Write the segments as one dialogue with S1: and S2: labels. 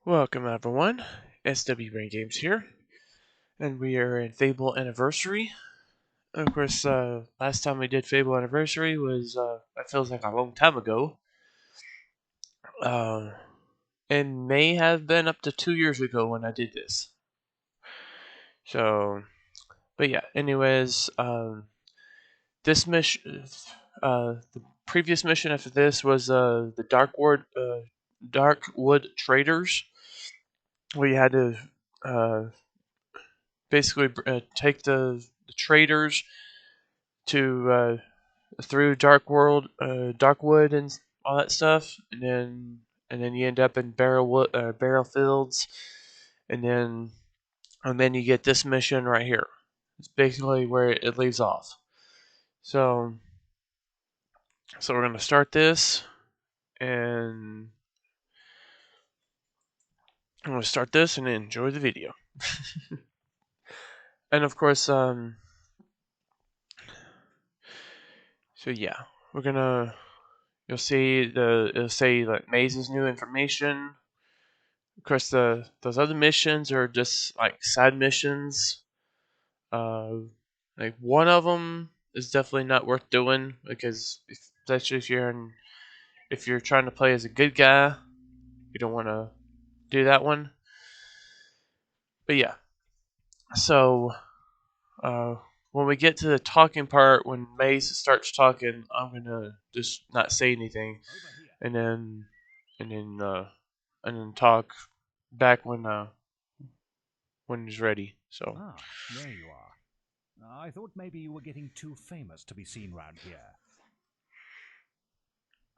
S1: Welcome everyone, SW Brain Games here, and we are in Fable Anniversary. Of course, last time we did Fable Anniversary was, it feels like a long time ago. It may have been up to 2 years ago when I did this. So, but yeah, anyways, this mission, the previous mission after this was, the Darkwood Traders, where you had to, basically take the traders to through Darkwood, and all that stuff, and then you end up in Barrel Fields, and then you get this mission right here. It's basically where it leaves off. So we're gonna start this, and I'm gonna start this and enjoy the video. And of course, so yeah, we're gonna. You'll see it'll say like Maze's new information. Of course, those other missions are just like side missions. Uh, like one of them is definitely not worth doing because especially if you're trying to play as a good guy, you don't want to do that one. But yeah, so uh, when we get to the talking part, when Maze starts talking, I'm gonna just not say anything, and then and then uh, and then talk back when he's ready. So.
S2: Ah, there you are. I thought maybe you were getting too famous to be seen round here.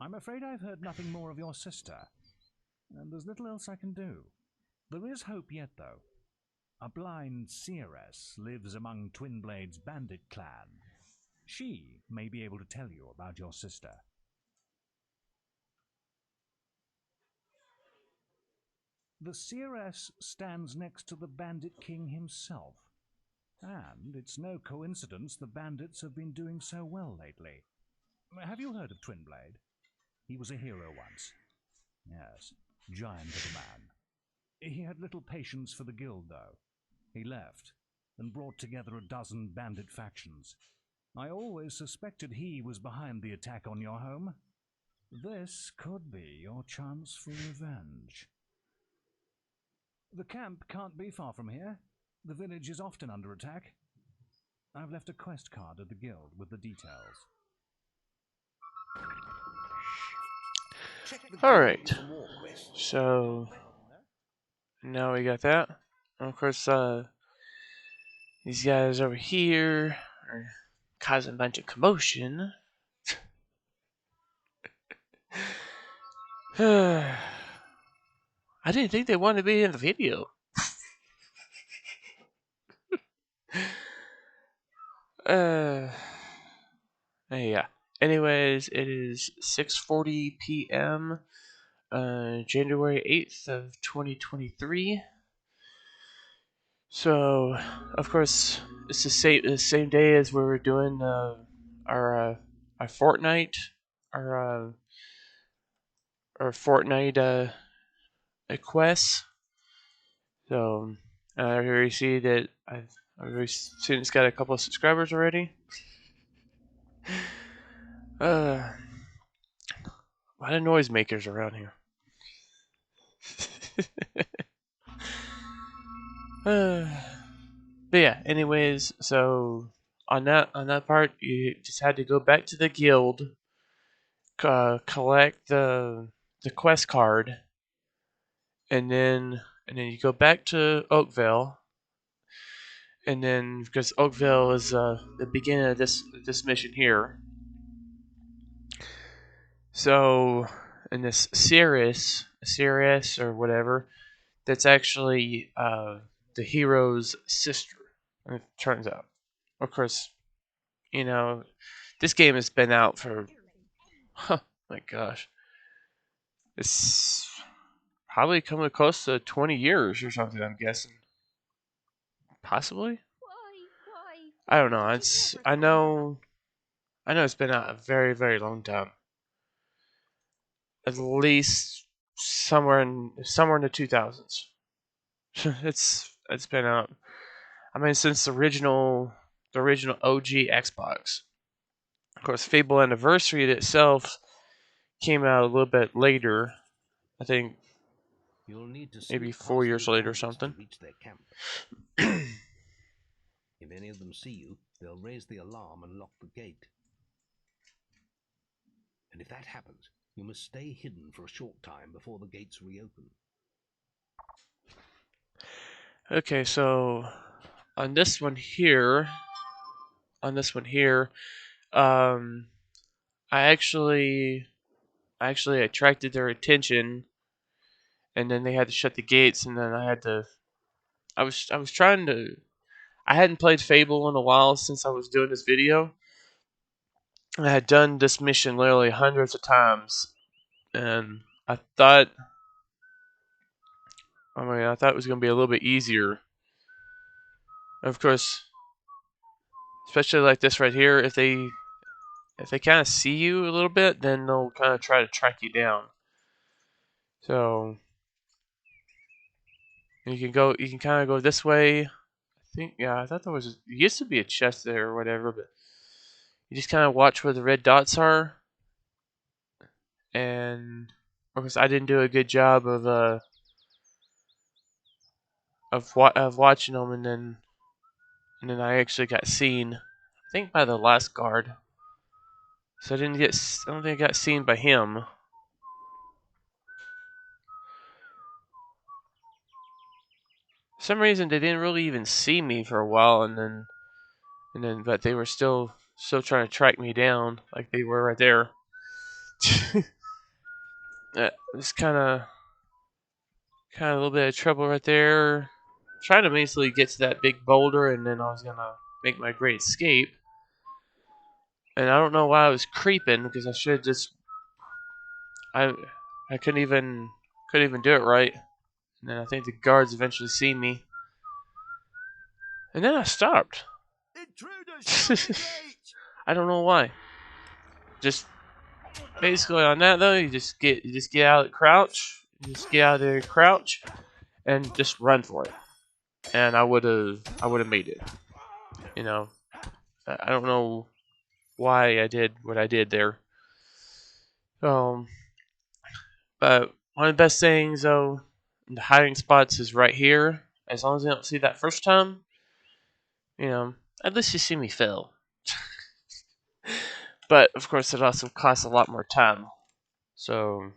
S2: I'm afraid I've heard nothing more of your sister, and there's little else I can do. There is hope yet, though. A blind Seeress lives among Twinblade's Bandit clan. She may be able to tell you about your sister. The Seeress stands next to the Bandit King himself. And it's no coincidence the bandits have been doing so well lately. Have you heard of Twinblade? He was a hero once. Yes, giant of a man. He had little patience for the guild, though. He left and brought together a dozen bandit factions. I always suspected he was behind the attack on your home. This could be your chance for revenge. The camp can't be far from here. The village is often under attack. I've left a quest card at the guild with the details.
S1: Alright, so now we got that. And of course, these guys over here are causing a bunch of commotion. I didn't think they wanted to be in the video. Yeah. Anyways, it is 6:40 p.m. January 8th of 2023. So, of course, it's the same day as we were doing our Fortnite, our Fortnite quests. So I already see that I've already seen it's got a couple of subscribers already. A lot of noisemakers around here. But yeah, anyways, so on that part, you just had to go back to the guild, collect the quest card, and then you go back to Oakville, and then because Oakville is the beginning of this mission here. So in this Seeress or whatever, that's actually the hero's sister. It turns out, of course, you know, this game has been out for, my gosh, it's probably coming close to 20 years or something. I'm guessing, possibly. I don't know. I know it's been out a very, very long time. At least somewhere in the 2000s. It's been out. I mean, since the original OG Xbox. Of course, Fable Anniversary itself came out a little bit later. I think
S3: You'll need to
S1: maybe
S3: sneak
S1: 4 years
S3: past those
S1: later or
S3: bandits to
S1: something.
S3: reach their camp. If any of them see you, they'll raise the alarm and lock the gate. And if that happens, you must stay hidden for a short time before the gates reopen.
S1: Okay, so on this one here, um, I actually attracted their attention, and then they had to shut the gates, and then I was trying to. I hadn't played Fable in a while since I was doing this video. I had done this mission literally hundreds of times, and I thought it was gonna be a little bit easier. Of course, especially like this right here, if they kind of see you a little bit, then they'll kind of try to track you down. So you can kind of go this way. I thought there used to be a chest there or whatever, but you just kind of watch where the red dots are, and of course I didn't do a good job of watching them, and then I actually got seen. I think by the last guard, so I don't think I got seen by him. For some reason they didn't really even see me for a while, but they were still trying to track me down, like they were right there. It's kind of a little bit of trouble right there. Trying to basically get to that big boulder, and then I was gonna make my great escape. And I don't know why I was creeping, because I should just I I couldn't even do it right. And then I think the guards eventually see me, and then I stopped. I don't know why. Just basically on that though, you just get out of crouch, you just get out of there, crouch, and just run for it. And I would have made it. You know, I don't know why I did what I did there. Um, but one of the best things though, the hiding spots is right here. As long as they don't see that first time, you know, at least you see me fail. But of course, it also costs a lot more time. So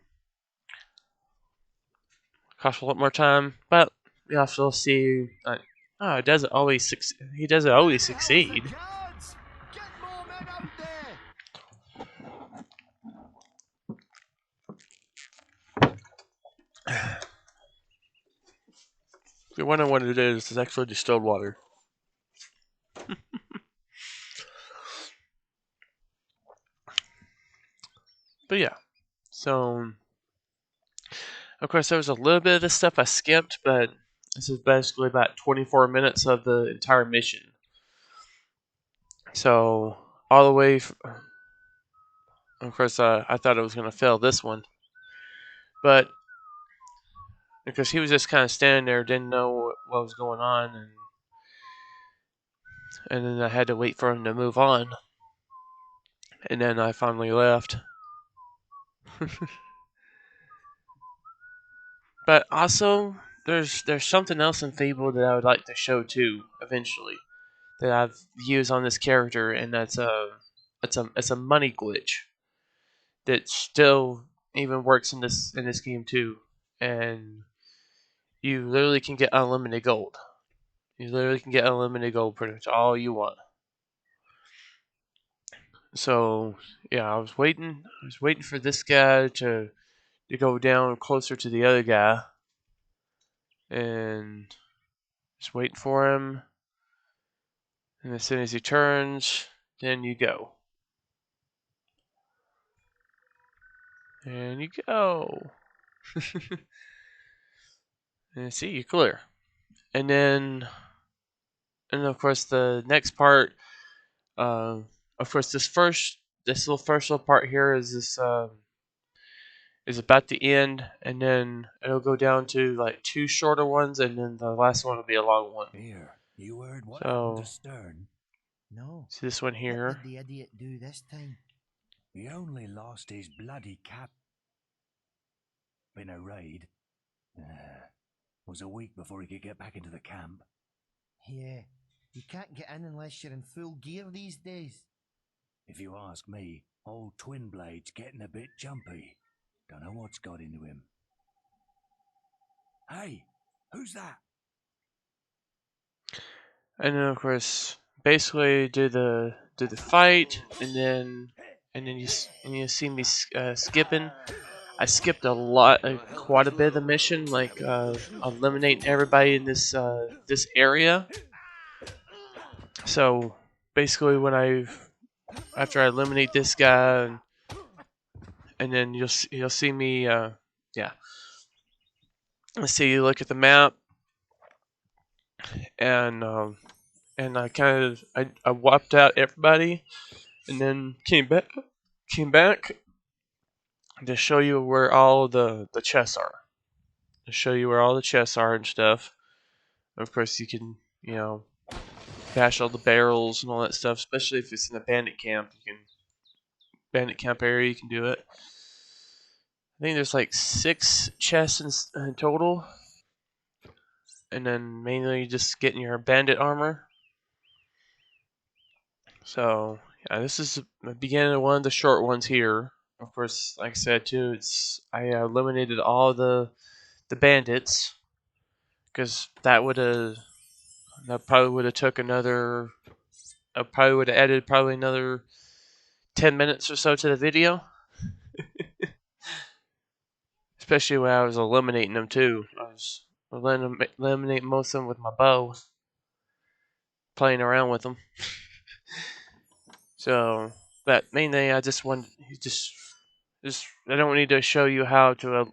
S1: costs a lot more time, but you also see like, oh, it doesn't always succeed. He doesn't always succeed. If you're wondering what it is, it's actually distilled water. But yeah, so of course there was a little bit of the stuff I skipped, but this is basically about 24 minutes of the entire mission. So all the way, of course, I thought I was gonna fail this one, but because he was just kind of standing there, didn't know what was going on, and then I had to wait for him to move on, and then I finally left. But also, there's something else in Fable that I would like to show too eventually that I've used on this character, and it's a money glitch that still even works in this game too, and you literally can get unlimited gold. You literally can get unlimited gold pretty much all you want. So yeah, I was waiting for this guy to go down closer to the other guy, and just waiting for him. And as soon as he turns, then you go. And you go. And see, you clear. And then, and of course, the next part, of course, this little part here is this, is about to end, and then it'll go down to like 2 shorter ones, and then the last one will be a long one.
S2: Here, you heard what happened to Stern?
S4: No.
S1: See this one
S4: What
S1: here.
S4: did the idiot do this time?
S2: He only lost his bloody cap. Been a raid. Was a week before he could get back into the camp.
S4: Yeah. You can't get in unless you're in full gear these days.
S2: If you ask me, old Twin Blade's getting a bit jumpy. Don't know what's got into him. Hey, who's that?
S1: And then of course, basically do the fight, and then you see me skipping. I skipped a lot, quite a bit of the mission, like eliminating everybody in this this area. So basically, when after I eliminate this guy, and then you'll see me, yeah. Let's see. You look at the map, and I kind of I wiped out everybody, and then came back to show you where all the chests are. To show you where all the chests are and stuff. Of course, you can bash all the barrels and all that stuff, especially if it's in a bandit camp. Bandit camp area, you can do it. I think there's like 6 chests in total, and then mainly just getting your bandit armor. So yeah, this is the beginning of one of the short ones here. Of course, like I said too, I eliminated all the bandits, because that probably would have took another. I probably would have added probably another 10 minutes or so to the video. Especially when I was eliminating them too. I was eliminating most of them with my bow, playing around with them. So, but mainly I just want just I don't need to show you how to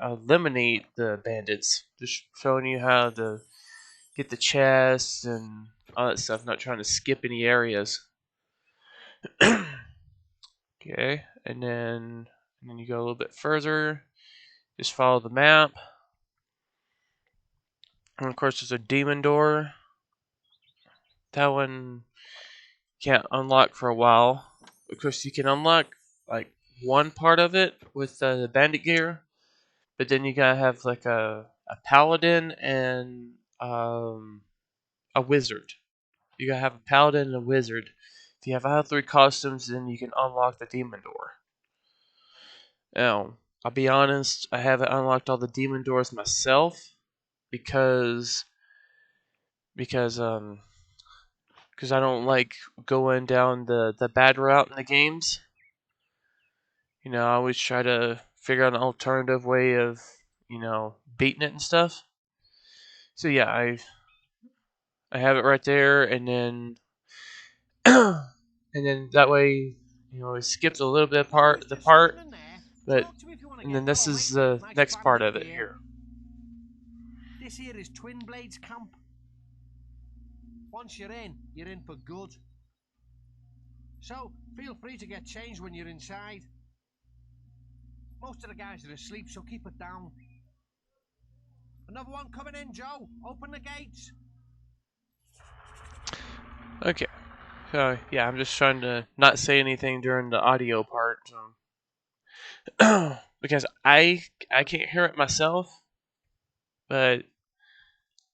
S1: eliminate the bandits. Just showing you how to get the chests and all that stuff. Not trying to skip any areas. Okay, and then you go a little bit further. Just follow the map. And of course, there's a demon door. That one can't unlock for a while. Of course, you can unlock like one part of it with the bandit gear, but then you gotta have like a paladin and a wizard. You gotta have a paladin and a wizard. If you have all 3 costumes, then you can unlock the demon door. Now, I'll be honest, I haven't unlocked all the demon doors myself because I don't like going down the bad route in the games. I always try to figure out an alternative way of, beating it and stuff. So yeah, I have it right there, and then and then that way, it skips a little bit of the part, but and then this is the next part of it here.
S5: This here is Twin Blades camp. Once you're in for good. So feel free to get changed when you're inside. Most of the guys are asleep, so keep it down. Another one coming in, Joe. Open the gates.
S1: Okay. So yeah, I'm just trying to not say anything during the audio part, because I can't hear it myself, but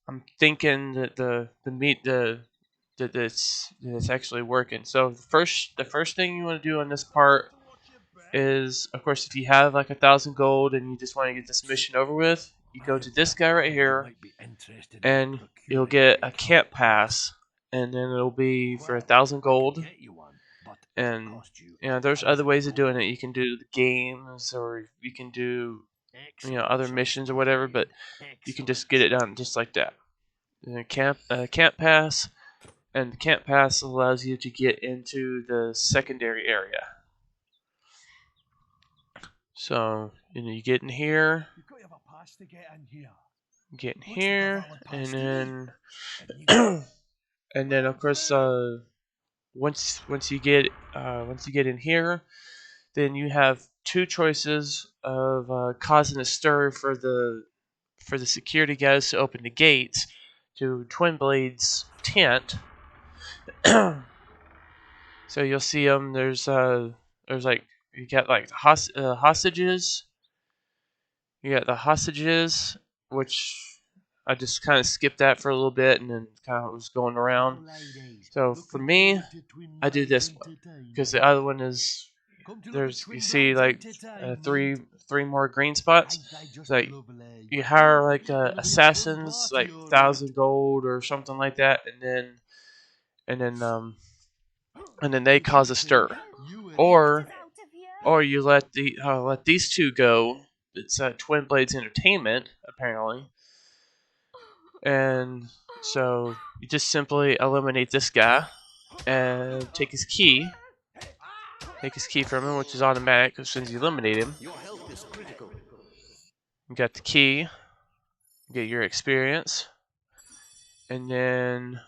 S1: I'm thinking that that it's actually working. So the first thing you want to do on this part is, of course, if you have like 1,000 gold and you just want to get this mission over with, you go to this guy right here, and you'll get a camp pass, and then it'll be for 1,000 gold. And there's other ways of doing it. You can do the games, or you can do other missions or whatever, but you can just get it done just like that. And camp pass, and the camp pass allows you to get into the secondary area. So you get in here, and then and then of course once you get in here, then you have two choices of causing a stir for the security guys to open the gates to Twin Blade's tent. So you'll see them. There's like you got like hostages. You got the hostages, which I just kind of skipped that for a little bit and then kind of was going around. So for me, I do this one because the other one is there's you see like three more green spots. It's like you hire like assassins, like 1,000 gold or something like that, and then um and then they cause a stir, or you let these two go. It's Twin Blades Entertainment apparently, and so you just simply eliminate this guy and take his key. Take his key from him, which is automatic as soon as you eliminate him.
S3: Your health is critical.
S1: You got the key. You get your experience, and then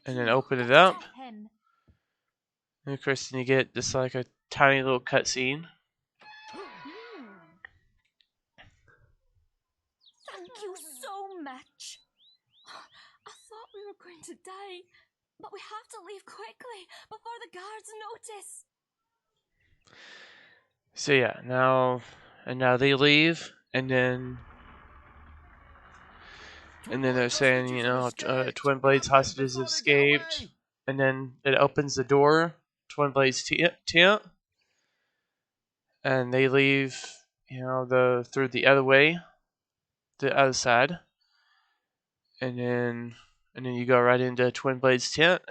S1: open it up. And of course, then you get just like a tiny little cutscene.
S6: Thank you so much. I thought we were going to die, but we have to leave quickly before the guards notice.
S1: So yeah, now they leave, and then they're saying, you know, Twin Blades hostages escaped, and then it opens the door, Twin Blades tent, and they leave, you know, through the other way, the other side, and then you go right into Twin Blades tent,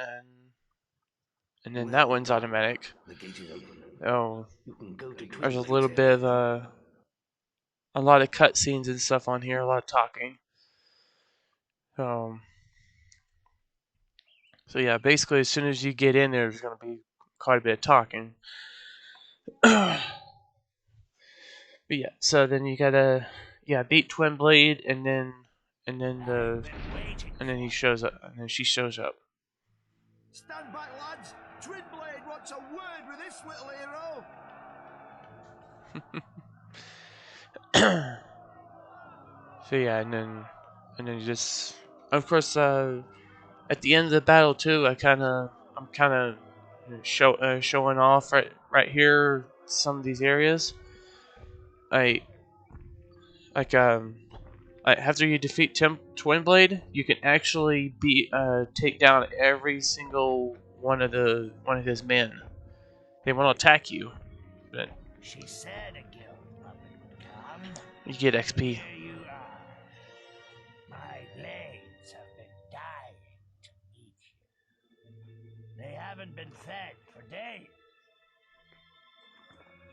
S1: and then that one's automatic.
S3: The gate is open.
S1: Oh,
S3: You can go to Twin
S1: there's a
S3: Blades
S1: little bit of a lot of cutscenes and stuff on here, a lot of talking. So yeah, basically as soon as you get in there's going to be quite a bit of talking. But yeah, so then you gotta beat Twin Blade, and then he shows up, and then she shows up.
S5: Stand back, lads. Twin Blade wants a word with this little hero.
S1: So yeah, and then you just, of course, at the end of the battle too, I'm kind of showing off right here some of these areas. Like after you defeat Twin Blade, you can actually take down every single one of his men. They won't attack you, but
S5: She said a guild puppet would come.
S1: you get XP.
S5: Here you are. My blades have been dying to eat you. They haven't been fed for days.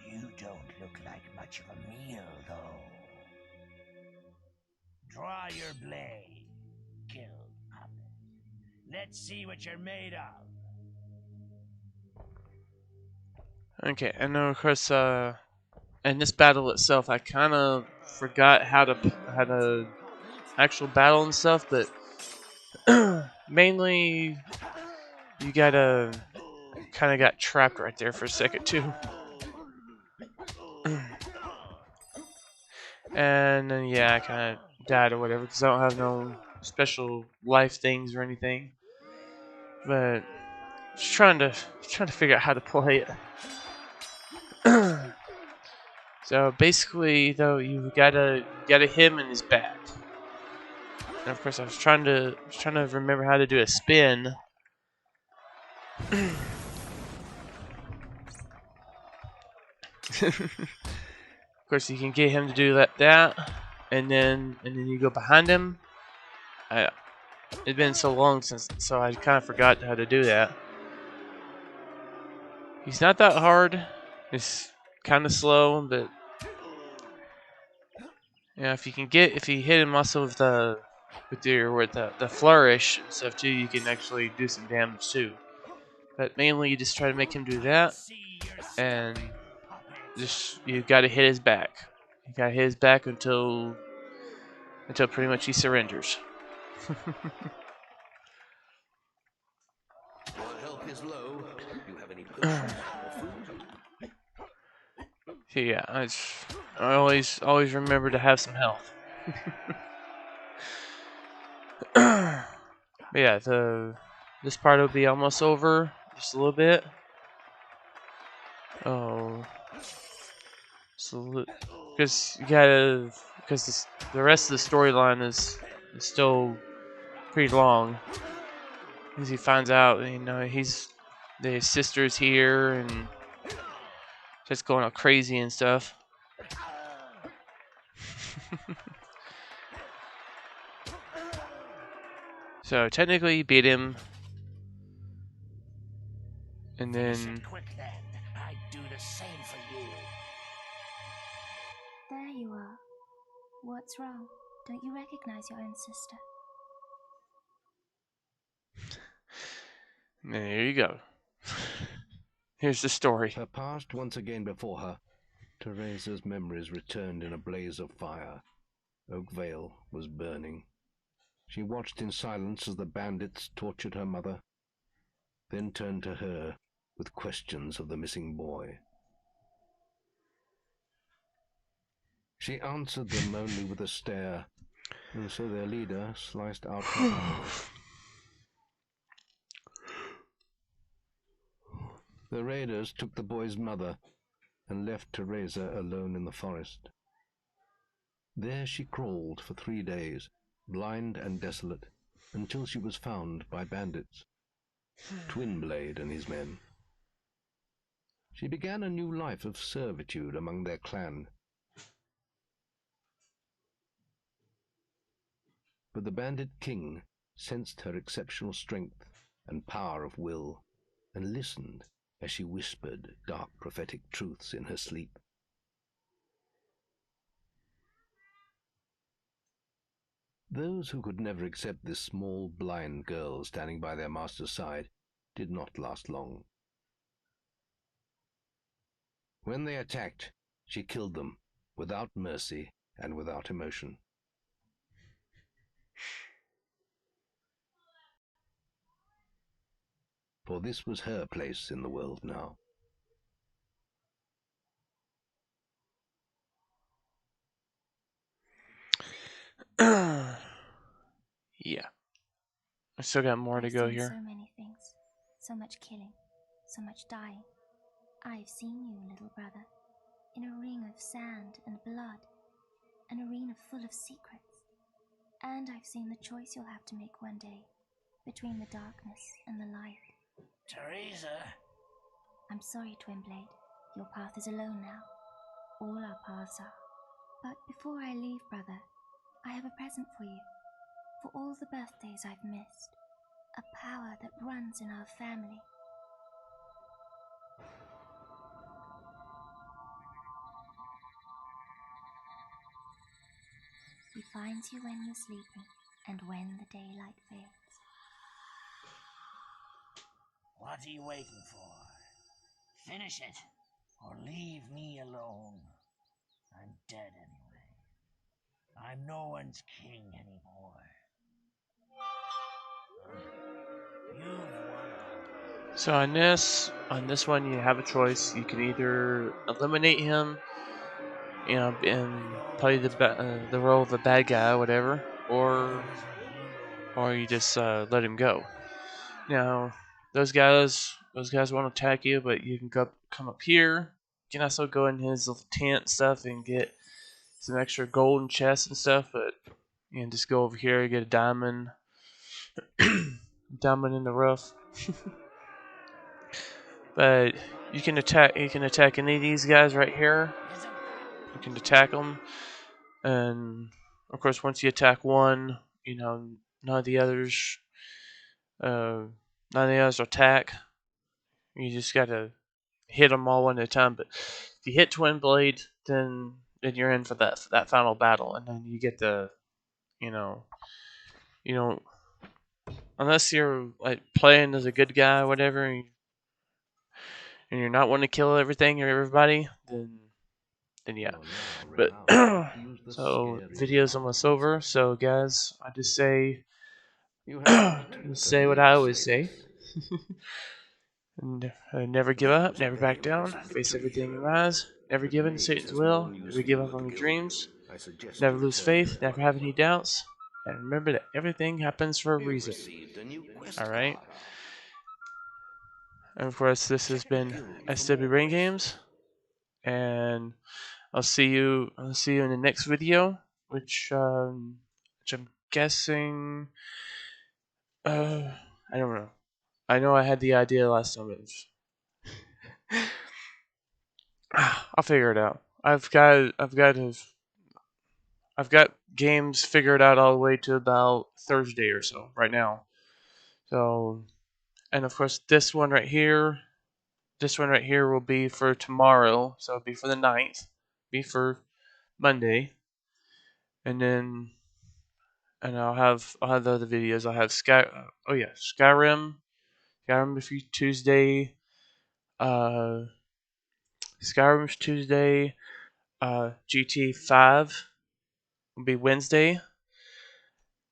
S5: You don't look like much of a meal, though. Draw your blade, guild puppet. Let's see what you're made of.
S1: Okay, and then of course, in this battle itself, I kind of forgot how to actual battle and stuff, but mainly you gotta kind of got trapped right there for a second too. And then yeah, I kind of died or whatever because I don't have no special life things or anything. But just trying to figure out how to play it. So basically, though, you gotta hit him in his back. And of course, I was trying to remember how to do a spin. Of course, you can get him to do that, and then you go behind him. It's been so long so I kind of forgot how to do that. He's not that hard. It's kind of slow, but yeah, if you hit him also with the flourish and stuff too, you can actually do some damage too. But mainly, you just try to make him do that, and you got to hit his back. You got to hit his back until pretty much he surrenders.
S3: Your health is low. You have any potions or food?
S1: So yeah, I always remember to have some health. But yeah, this part will be almost over, just a little bit. Oh, so because the rest of the storyline is still pretty long. Because he finds out, his sister's here and just going all crazy and stuff. So technically, he beat him, and then
S5: quick then. I'd do the same for you.
S6: There you are. What's wrong? Don't you recognize your own sister?
S1: there you go. Here's the story.
S3: Her past once again before her, Teresa's memories returned in a blaze of fire. Oakvale was burning. She watched in silence as the bandits tortured her mother, then turned to her with questions of the missing boy. She answered them only with a stare, and so their leader sliced out her eyes. The raiders took the boy's mother and left Teresa alone in the forest. There she crawled for 3 days, blind and desolate, until she was found by bandits, Twinblade and his men. She began a new life of servitude among their clan. But the bandit king sensed her exceptional strength and power of will, and listened as she whispered dark prophetic truths in her sleep. Those who could never accept this small, blind girl standing by their master's side did not last long. When they attacked, she killed them without mercy and without emotion. For this was her place in the world now.
S1: Yeah. I still got more to
S6: I've
S1: go
S6: seen
S1: here.
S6: so many things. So much killing. So much dying. I've seen you, little brother, in a ring of sand and blood. An arena full of secrets. And I've seen the choice you'll have to make one day between the darkness and the light.
S5: Teresa?
S6: I'm sorry, Twinblade. Your path is alone now. All our paths are. But before I leave, brother, I have a present for you. For all the birthdays I've missed. A power that runs in our family. He finds you when you're sleeping and when the daylight fades.
S5: What are you waiting for? Finish it, or leave me alone. I'm dead anyway. I'm no one's king anymore. You've won.
S1: So on this one, you have a choice. You can either eliminate him, and play the role of a bad guy, or whatever, or you just let him go. Now, those guys won't attack you, but you can come up here. You can also go in his little tent stuff and get some extra golden chests and stuff. But you can just go over here, get a diamond, diamond in the rough. But you can attack any of these guys right here. You can attack them, and of course, once you attack one, none of the others, attack. You just gotta hit them all one at a time. But if you hit Twinblade, then you're in for that final battle, and then you get the, you know, unless you're like playing as a good guy or whatever, and you're not wanting to kill everything or everybody, then yeah. But so video's almost over. So guys, I just say say what I always say. And never give up, never back down, face everything you rise. Never give in to Satan's will. Never give up on your dreams. Never lose faith. Never have any doubts. And remember that everything happens for a reason. Alright? And of course, this has been SW Brain Games. And I'll see you in the next video, which I'm guessing I don't know. I know I had the idea last time. I'll figure it out. I've got games figured out all the way to about Thursday or so right now. So, and of course this one right here will be for tomorrow. So it'll be for the 9th, be for Monday, and then I'll have the other videos. I'll have Skyrim for Tuesday. Skyrim's Tuesday. GT5 will be Wednesday,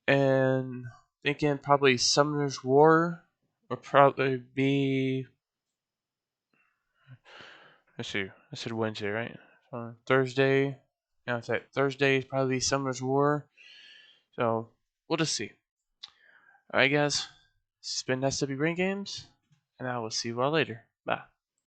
S1: and thinking probably Summoner's War will probably be. Let's see. I said Wednesday, right? Thursday. Yeah, it's like Thursday is probably Summoner's War. So we'll just see. Alright, guys. This has been SW Brain Games, and I will see you all later. Bye.